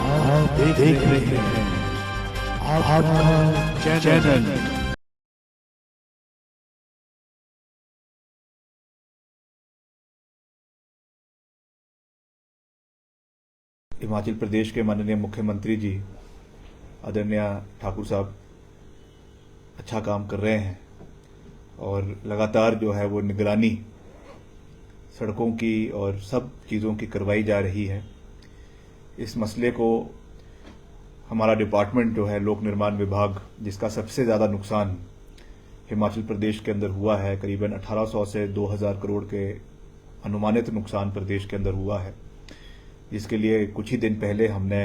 आप देख रहे हैं आपका चैनल। हिमाचल प्रदेश के माननीय मुख्यमंत्री जी आदरणीय ठाकुर साहब अच्छा काम कर रहे हैं और लगातार जो है वो निगरानी सड़कों की और सब चीज़ों की करवाई जा रही है। इस मसले को हमारा डिपार्टमेंट जो है लोक निर्माण विभाग, जिसका सबसे ज़्यादा नुकसान हिमाचल प्रदेश के अंदर हुआ है, करीबन 1800 से 2000 करोड़ के अनुमानित नुकसान प्रदेश के अंदर हुआ है, जिसके लिए कुछ ही दिन पहले हमने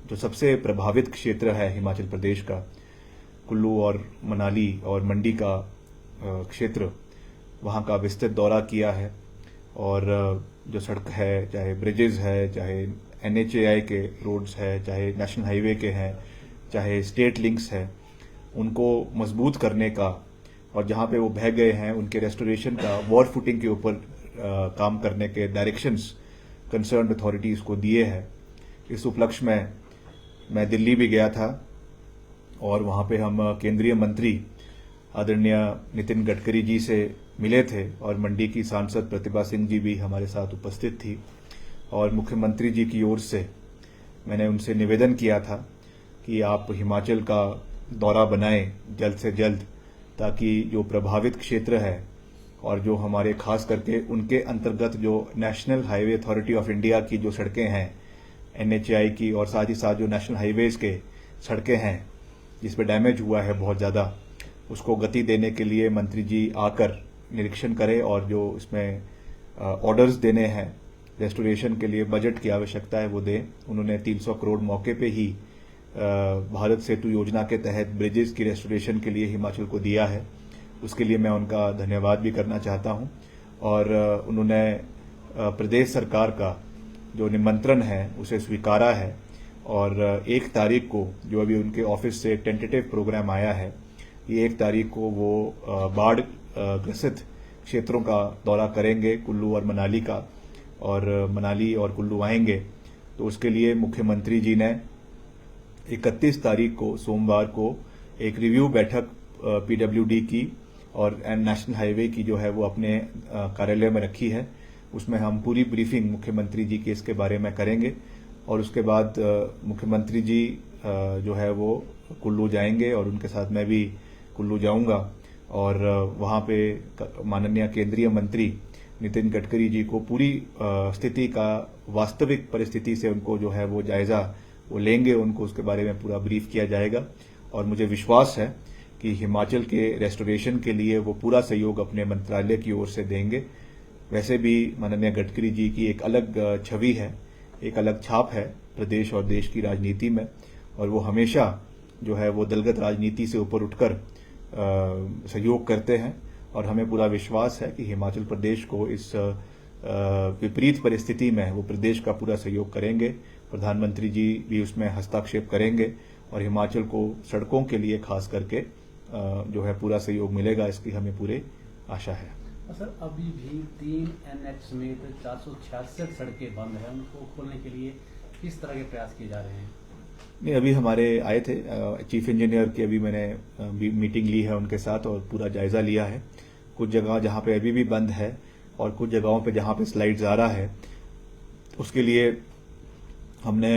जो सबसे प्रभावित क्षेत्र है हिमाचल प्रदेश का, कुल्लू और मनाली और मंडी का क्षेत्र, वहाँ का विस्तृत दौरा किया है। और जो सड़क है, चाहे ब्रिजेस है, चाहे NHAI के रोड्स है, चाहे नेशनल हाईवे के हैं, चाहे स्टेट लिंक्स है, उनको मजबूत करने का और जहाँ पे वो बह गए हैं उनके रेस्टोरेशन का, वॉर फुटिंग के ऊपर काम करने के डायरेक्शंस कंसर्न अथॉरिटीज़ को दिए हैं। इस उपलक्ष्य में मैं दिल्ली भी गया था और वहाँ पे हम केंद्रीय मंत्री आदरणीय नितिन गडकरी जी से मिले थे और मंडी की सांसद प्रतिभा सिंह जी भी हमारे साथ उपस्थित थी। और मुख्यमंत्री जी की ओर से मैंने उनसे निवेदन किया था कि आप हिमाचल का दौरा बनाएं जल्द से जल्द, ताकि जो प्रभावित क्षेत्र है और जो हमारे खास करके उनके अंतर्गत जो national highway authority of India की जो सड़कें हैं, NHAI की, और साथ ही साथ जो नेशनल हाईवेज के सड़कें हैं जिस पे डैमेज हुआ है बहुत ज़्यादा, उसको गति देने के लिए मंत्री जी आकर निरीक्षण करें और जो इसमें ऑर्डर्स देने हैं रेस्टोरेशन के लिए, बजट की आवश्यकता है वो दें। उन्होंने 300 करोड़ मौके पे ही भारत सेतु योजना के तहत ब्रिजेस की रेस्टोरेशन के लिए हिमाचल को दिया है। उसके लिए मैं उनका धन्यवाद भी करना चाहता हूं। और उन्होंने प्रदेश सरकार का जो निमंत्रण है उसे स्वीकारा है और 1 तारीख को जो अभी उनके ऑफिस से टेंटेटिव प्रोग्राम आया है, ये 1 तारीख को वो बाढ़ ग्रसित क्षेत्रों का दौरा करेंगे, कुल्लू और मनाली का, और मनाली और कुल्लू आएंगे। तो उसके लिए मुख्यमंत्री जी ने 31 तारीख को सोमवार को एक रिव्यू बैठक PWD की और नेशनल हाईवे की जो है वो अपने कार्यालय में रखी है। उसमें हम पूरी ब्रीफिंग मुख्यमंत्री जी की इसके बारे में करेंगे और उसके बाद मुख्यमंत्री जी जो है वो कुल्लू जाएंगे और उनके साथ मैं भी कुल्लू जाऊंगा और वहाँ पे माननीय केंद्रीय मंत्री नितिन गडकरी जी को पूरी स्थिति का, वास्तविक परिस्थिति से उनको जो है वो जायजा वो लेंगे, उनको उसके बारे में पूरा ब्रीफ किया जाएगा। और मुझे विश्वास है कि हिमाचल के रेस्टोरेशन के लिए वो पूरा सहयोग अपने मंत्रालय की ओर से देंगे। वैसे भी माननीय गडकरी जी की एक अलग छवि है, एक अलग छाप है प्रदेश और देश की राजनीति में, और वो हमेशा जो है वो दलगत राजनीति से ऊपर उठकर सहयोग करते हैं। और हमें पूरा विश्वास है कि हिमाचल प्रदेश को इस विपरीत परिस्थिति में वो प्रदेश का पूरा सहयोग करेंगे। प्रधानमंत्री जी भी उसमें हस्तक्षेप करेंगे और हिमाचल को सड़कों के लिए खास करके जो है पूरा सहयोग मिलेगा, इसकी हमें पूरी आशा है। सर, अभी भी 3 NH समेत 466 सड़कें बंद हैं, उनको खोलने के लिए किस तरह के प्रयास किए जा रहे हैं? नहीं, अभी हमारे आए थे चीफ इंजीनियर की, अभी मैंने मीटिंग ली है उनके साथ और पूरा जायजा लिया है। कुछ जगह जहाँ पे अभी भी बंद है और कुछ जगहों पे जहाँ पे स्लाइड्स आ रहा है, उसके लिए हमने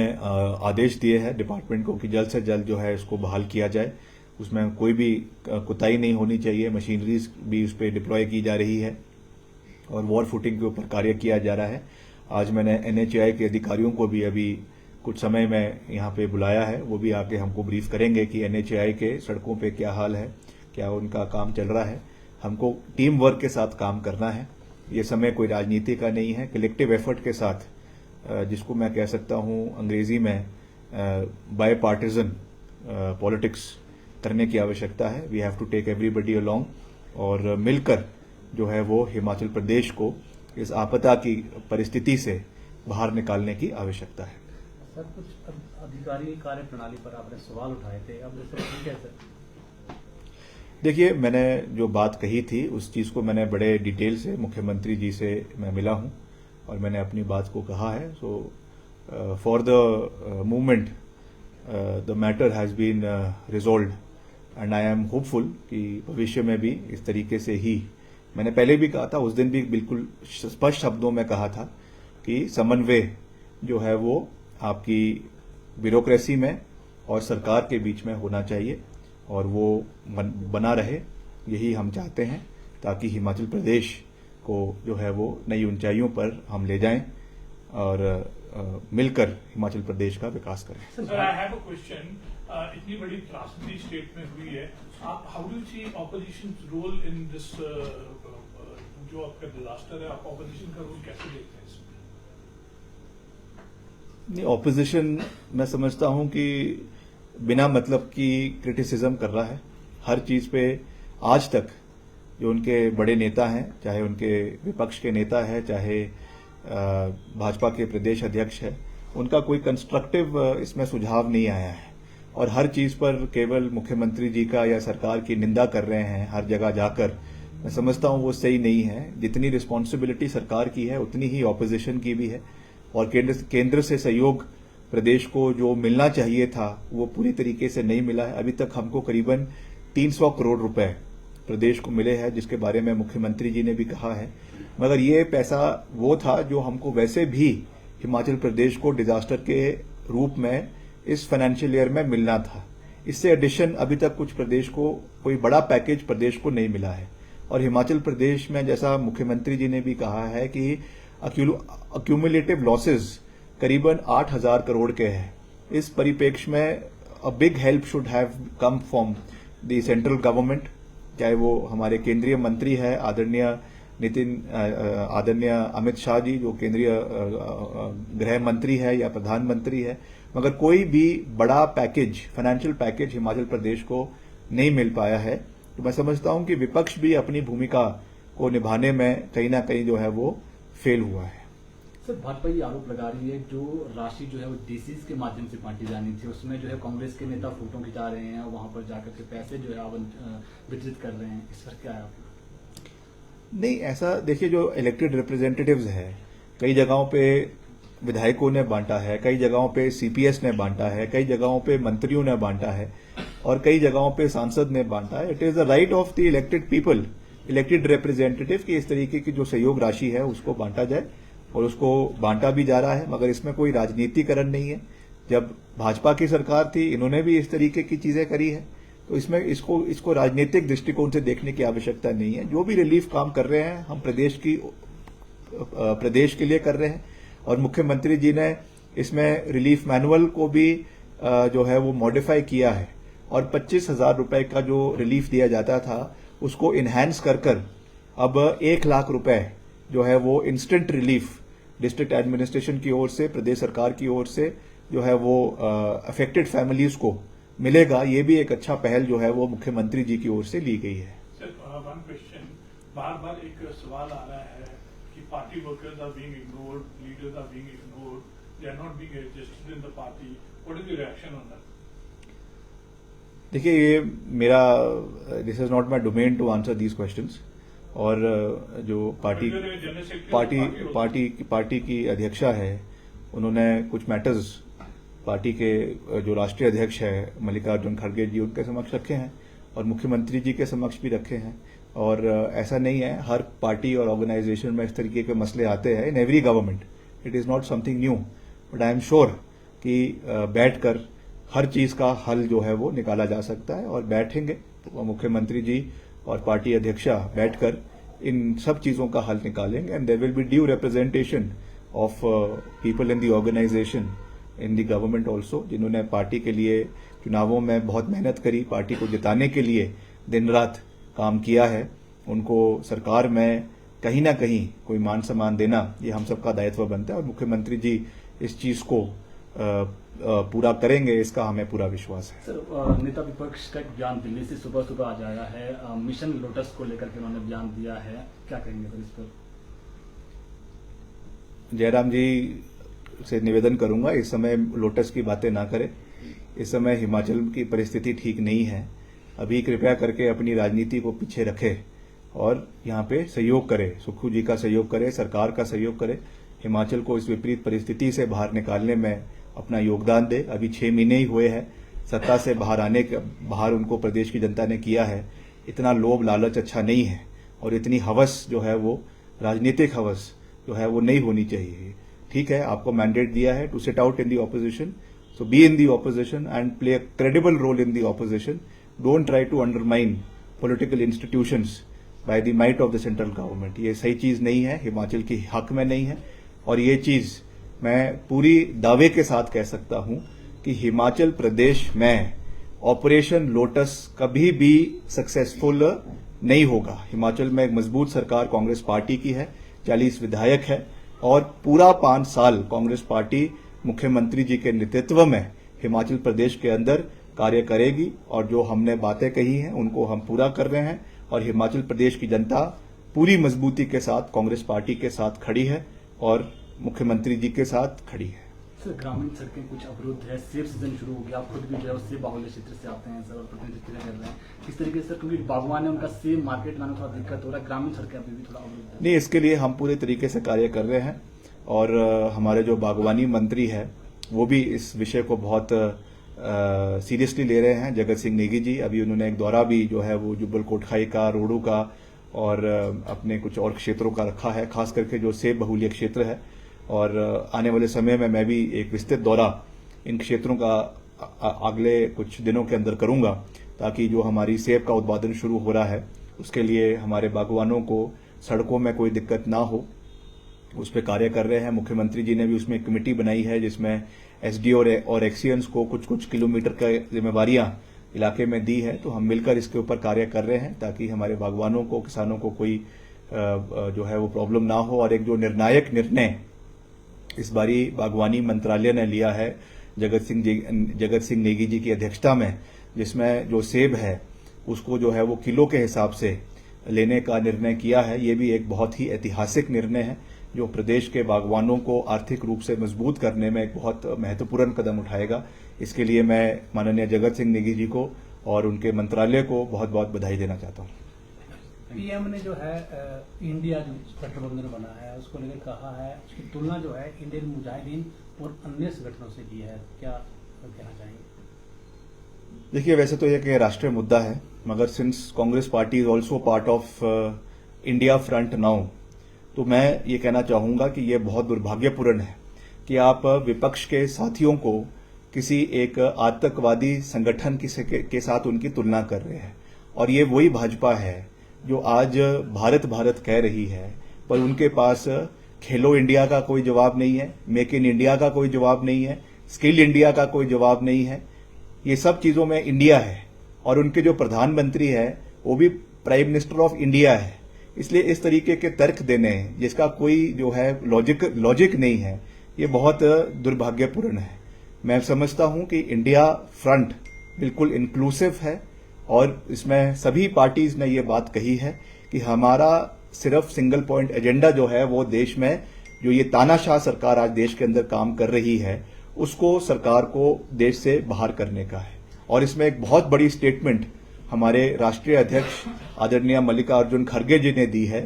आदेश दिए हैं डिपार्टमेंट को कि जल्द से जल्द जो है इसको बहाल किया जाए। उसमें कोई भी कोताही नहीं होनी चाहिए, मशीनरीज भी उस पर डिप्लॉय की जा रही है और वॉर फुटिंग के ऊपर कार्य किया जा रहा है। आज मैंने NHAI के अधिकारियों को भी अभी कुछ समय में यहाँ पे बुलाया है, वो भी आके हमको ब्रीफ करेंगे कि NHAI के सड़कों पे क्या हाल है, क्या उनका काम चल रहा है। हमको टीम वर्क के साथ काम करना है, ये समय कोई राजनीति का नहीं है, कलेक्टिव एफर्ट के साथ, जिसको मैं कह सकता हूँ अंग्रेजी में बाय पार्टिजन पॉलिटिक्स करने की आवश्यकता है। We have to take everybody along और मिलकर जो है वो हिमाचल प्रदेश को इस आपदा की परिस्थिति से बाहर निकालने की आवश्यकता है। सर, कुछ अधिकारी कार्य प्रणाली पर आपने सवाल उठाए थे, अब जैसे ठीक है सर? देखिए, मैंने जो बात कही थी उस चीज़ को मैंने बड़े डिटेल से मुख्यमंत्री जी से मैं मिला हूं और मैंने अपनी बात को कहा है। सो for the movement, the matter has been resolved and I am hopeful कि भविष्य में भी इस तरीके से ही, मैंने पहले भी कहा था, उस दिन भी बिल्कुल स्पष्ट शब्दों में कहा था कि समन्वय जो है वो आपकी ब्यूरोक्रेसी में और सरकार के बीच में होना चाहिए और वो बना रहे, यही हम चाहते हैं ताकि हिमाचल प्रदेश को जो है वो नई ऊंचाइयों पर हम ले जाएं और मिलकर हिमाचल प्रदेश का विकास करें। Sir, I have a question. इतनी बड़ी त्रासदी स्टेट में हुई है, आप how do see opposition role in this, जो आपका डिजास्टर है, आप ऑपोजिशन का रोल कैसे देखते हैं इसमें? नहीं, ऑपोजिशन मैं समझता हूं कि बिना मतलब की क्रिटिसिज्म कर रहा है हर चीज पे। आज तक जो उनके बड़े नेता हैं, चाहे उनके विपक्ष के नेता है, चाहे भाजपा के प्रदेश अध्यक्ष है, उनका कोई कंस्ट्रक्टिव इसमें सुझाव नहीं आया है और हर चीज पर केवल मुख्यमंत्री जी का या सरकार की निंदा कर रहे हैं हर जगह जाकर। मैं समझता हूं वो सही नहीं है। जितनी रिस्पॉन्सिबिलिटी सरकार की है उतनी ही ऑपोजिशन की भी है और केंद्र से सहयोग प्रदेश को जो मिलना चाहिए था वो पूरी तरीके से नहीं मिला है। अभी तक हमको करीबन 300 करोड़ रुपए प्रदेश को मिले हैं, जिसके बारे में मुख्यमंत्री जी ने भी कहा है, मगर ये पैसा वो था जो हमको वैसे भी हिमाचल प्रदेश को डिजास्टर के रूप में इस फाइनेंशियल ईयर में मिलना था। इससे एडिशन अभी तक कुछ प्रदेश को कोई बड़ा पैकेज प्रदेश को नहीं मिला है और हिमाचल प्रदेश में जैसा मुख्यमंत्री जी ने भी कहा है कि अक्यूमुलेटिव लॉसेस करीबन 8,000 करोड़ के हैं। इस परिप्रेक्ष्य में a big help should have come from the central government, चाहे वो हमारे केंद्रीय मंत्री है आदरणीय अमित शाह जी जो केंद्रीय गृह मंत्री है या प्रधानमंत्री है, मगर कोई भी बड़ा package, financial package Himachal Pradesh को नहीं मिल पाया है। तो मैं समझता हूं कि विपक्ष भी अपनी भूमिका को निभाने में कहीं ना कहीं जो है वो फेल हुआ है। सर, भाजपा ये आरोप लगा रही है जो राशि जो है वो डीसीज के माध्यम से बांटी जानी थी, उसमें जो है कांग्रेस के नेता फोटो खिंचा रहे हैं और वहां पर जाकर के पैसे जो है वितरित कर रहे हैं, इस पर क्या है? नहीं, ऐसा देखिए, जो इलेक्टेड रिप्रेजेंटेटिव्स है कई जगहों पे विधायकों ने बांटा है, कई जगहों पे सीपीएस ने बांटा है, कई जगहों पे मंत्रियों ने बांटा है और कई जगहों पे सांसद ने बांटा है। It is the right of the elected people, elected representative की इस तरीके की जो सहयोग राशि है उसको बांटा जाए और उसको बांटा भी जा रहा है, मगर इसमें कोई राजनीतिकरण नहीं है। जब भाजपा की सरकार थी इन्होंने भी इस तरीके की चीजें करी है, तो इसमें इसको राजनीतिक दृष्टिकोण से देखने की आवश्यकता नहीं है। जो भी रिलीफ काम कर रहे हैं हम प्रदेश के लिए कर रहे हैं और मुख्यमंत्री जी ने इसमें रिलीफ मैनुअल को भी जो है वो मॉडिफाई किया है और 25,000 रुपए का जो रिलीफ दिया जाता था उसको इनहैंस कर अब 1 लाख रुपए जो है वो इंस्टेंट रिलीफ डिस्ट्रिक्ट एडमिनिस्ट्रेशन की ओर से, प्रदेश सरकार की ओर से जो है वो अफेक्टेड फैमिलीज को मिलेगा। ये भी एक अच्छा पहल जो है वो मुख्यमंत्री जी की ओर से ली गई है। सर, वन क्वेश्चन, बार बार एक सवाल आ रहा है कि party workers are being ignored, leaders are being ignored, they are not being registered in the party. What is the reaction on that? देखिए, ये मेरा this is not my domain to answer these questions और जो party की अध्यक्षा है उन्होंने कुछ मैटर्स पार्टी के जो राष्ट्रीय अध्यक्ष है मल्लिकार्जुन खड़गे जी उनके समक्ष रखे हैं और मुख्यमंत्री जी के समक्ष भी रखे हैं और ऐसा नहीं है, हर पार्टी और ऑर्गेनाइजेशन में इस तरीके के मसले आते हैं। In every government it is not something new, but I am sure कि बैठकर हर चीज का हल जो है वो निकाला जा सकता है और बैठेंगे मुख्यमंत्री जी और पार्टी अध्यक्षा बैठकर इन सब चीजों का हल निकालेंगे and there will be due representation of people in the organisation in the government also, जिन्होंने पार्टी के लिए चुनावों में बहुत मेहनत करी, पार्टी को जिताने के लिए दिन रात काम किया है। उनको सरकार में कहीं ना कहीं कोई मान सम्मान देना ये हम सबका दायित्व बनता है और मुख्यमंत्री जी इस चीज को पूरा करेंगे, इसका हमें पूरा विश्वास है। सर, नेता विपक्ष का एक बयान दिल्ली से सुबह सुबह आ जाया है, मिशन लोटस को लेकर के उन्होंने बयान दिया है, क्या कहेंगे सर इस पर? जयराम जी से निवेदन करूंगा इस समय लोटस की बातें ना करें। इस समय हिमाचल की परिस्थिति ठीक नहीं है। अभी कृपया करके अपनी राजनीति को पीछे रखे और यहाँ पे सहयोग करे, सुक्खू जी का सहयोग करे, सरकार का सहयोग करे। हिमाचल को इस विपरीत परिस्थिति से बाहर निकालने में अपना योगदान दे। अभी 6 महीने ही हुए हैं सत्ता से बाहर उनको प्रदेश की जनता ने किया है। इतना लोभ लालच अच्छा नहीं है और इतनी हवस जो है वो राजनीतिक हवस जो है वो नहीं होनी चाहिए। ठीक है, आपको मैंडेट दिया है to sit out in the opposition, so be in the opposition and play a credible role in the opposition. Don't try to undermine political institutions by the might of the central government. ये सही चीज नहीं है, हिमाचल की हक में नहीं है। और ये चीज मैं पूरी दावे के साथ कह सकता हूं कि हिमाचल प्रदेश में ऑपरेशन लोटस कभी भी सक्सेसफुल नहीं होगा। हिमाचल में एक मजबूत सरकार कांग्रेस पार्टी की है, 40 विधायक है और पूरा 5 साल कांग्रेस पार्टी मुख्यमंत्री जी के नेतृत्व में हिमाचल प्रदेश के अंदर कार्य करेगी। और जो हमने बातें कही हैं उनको हम पूरा कर रहे हैं और हिमाचल प्रदेश की जनता पूरी मजबूती के साथ कांग्रेस पार्टी के साथ खड़ी है और मुख्यमंत्री जी के साथ खड़ी है। सर, ग्रामीण सड़कें कुछ अवरुद्ध है, सेब सीजन शुरू हो गया, आप खुद भी जो है सेब बाहुल्य क्षेत्र से आते हैं सर और प्रतिनिधित्व कर रहे हैं। किस तरीके से, क्योंकि बागवान है उनका सेब मार्केट में थोड़ा दिक्कत हो रहा है, ग्रामीण सड़कें अभी भी थोड़ा अवरुद्ध है। नहीं, इसके लिए हम पूरे तरीके से कार्य कर रहे हैं और हमारे जो बागवानी मंत्री है वो भी इस विषय को बहुत सीरियसली ले रहे हैं। जगत सिंह नेगी जी, अभी उन्होंने एक दौरा भी जो है वो जुब्बल कोटखाई का, रोडू का और अपने कुछ और क्षेत्रों का रखा है, खास करके जो सेब बहुल्य क्षेत्र है। और आने वाले समय में मैं भी एक विस्तृत दौरा इन क्षेत्रों का अगले कुछ दिनों के अंदर करूंगा ताकि जो हमारी सेब का उत्पादन शुरू हो रहा है उसके लिए हमारे बागवानों को सड़कों में कोई दिक्कत ना हो, उस पर कार्य कर रहे हैं। मुख्यमंत्री जी ने भी उसमें एक कमेटी बनाई है जिसमें एसडीओ और एक्सीएंस को कुछ कुछ किलोमीटर का जिम्मेवारियां इलाके में दी है। तो हम मिलकर इसके ऊपर कार्य कर रहे हैं ताकि हमारे बागवानों को, किसानों को कोई जो है वो प्रॉब्लम ना हो। और एक जो निर्णायक निर्णय इस बारी बागवानी मंत्रालय ने लिया है जगत सिंह नेगी जी की अध्यक्षता में, जिसमें जो सेब है उसको जो है वो किलो के हिसाब से लेने का निर्णय किया है। ये भी एक बहुत ही ऐतिहासिक निर्णय है जो प्रदेश के बागवानों को आर्थिक रूप से मजबूत करने में एक बहुत महत्वपूर्ण कदम उठाएगा। इसके लिए मैं माननीय जगत सिंह नेगी जी को और उनके मंत्रालय को बहुत बहुत बधाई देना चाहता हूँ। पीएम ने जो है इंडिया जो गठबंधन बना है उसको लेकर कहा है, उसकी तुलना जो है इंडियन मुजाहिदीन और अन्य संगठनों से की है, क्या कहना चाहेंगे? देखिए, वैसे तो यह राष्ट्रीय मुद्दा है, मगर since Congress party is also part of India front now, तो मैं ये कहना चाहूंगा कि यह बहुत दुर्भाग्यपूर्ण है कि आप विपक्ष के साथियों को किसी एक आतंकवादी संगठन के साथ उनकी तुलना कर रहे हैं। और ये वही भाजपा है जो आज भारत भारत कह रही है, पर उनके पास खेलो इंडिया का कोई जवाब नहीं है, मेक इन इंडिया का कोई जवाब नहीं है, स्किल इंडिया का कोई जवाब नहीं है। ये सब चीजों में इंडिया है और उनके जो प्रधानमंत्री है वो भी प्राइम मिनिस्टर ऑफ इंडिया है। इसलिए इस तरीके के तर्क देने जिसका कोई जो है लॉजिक नहीं है, ये बहुत दुर्भाग्यपूर्ण है। मैं समझता हूं कि इंडिया फ्रंट बिल्कुल इंक्लूसिव है और इसमें सभी पार्टीज ने ये बात कही है कि हमारा सिर्फ सिंगल पॉइंट एजेंडा जो है वो देश में जो ये तानाशाह सरकार आज देश के अंदर काम कर रही है उसको सरकार को देश से बाहर करने का है। और इसमें एक बहुत बड़ी स्टेटमेंट हमारे राष्ट्रीय अध्यक्ष आदरणीय मल्लिकार्जुन खड़गे जी ने दी है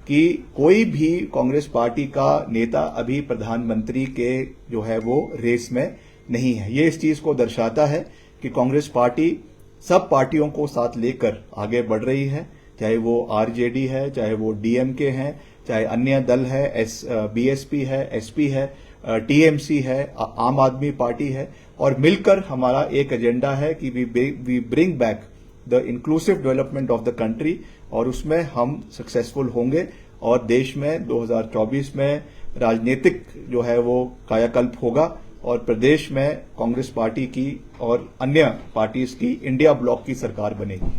कि कोई भी कांग्रेस पार्टी का नेता अभी प्रधानमंत्री के जो है वो रेस में नहीं है। ये इस चीज को दर्शाता है कि कांग्रेस पार्टी सब पार्टियों को साथ लेकर आगे बढ़ रही है, चाहे वो आरजेडी है, चाहे वो डीएमके है, चाहे अन्य दल है, बीएसपी है, एसपी है, टीएमसी है, आम आदमी पार्टी है। और मिलकर हमारा एक एजेंडा है कि we bring back the inclusive development of the country और उसमें हम सक्सेसफुल होंगे और देश में 2024 में राजनीतिक जो है वो कायाकल्प होगा और प्रदेश में कांग्रेस पार्टी की और अन्य पार्टीज की इंडिया ब्लॉक की सरकार बनेगी।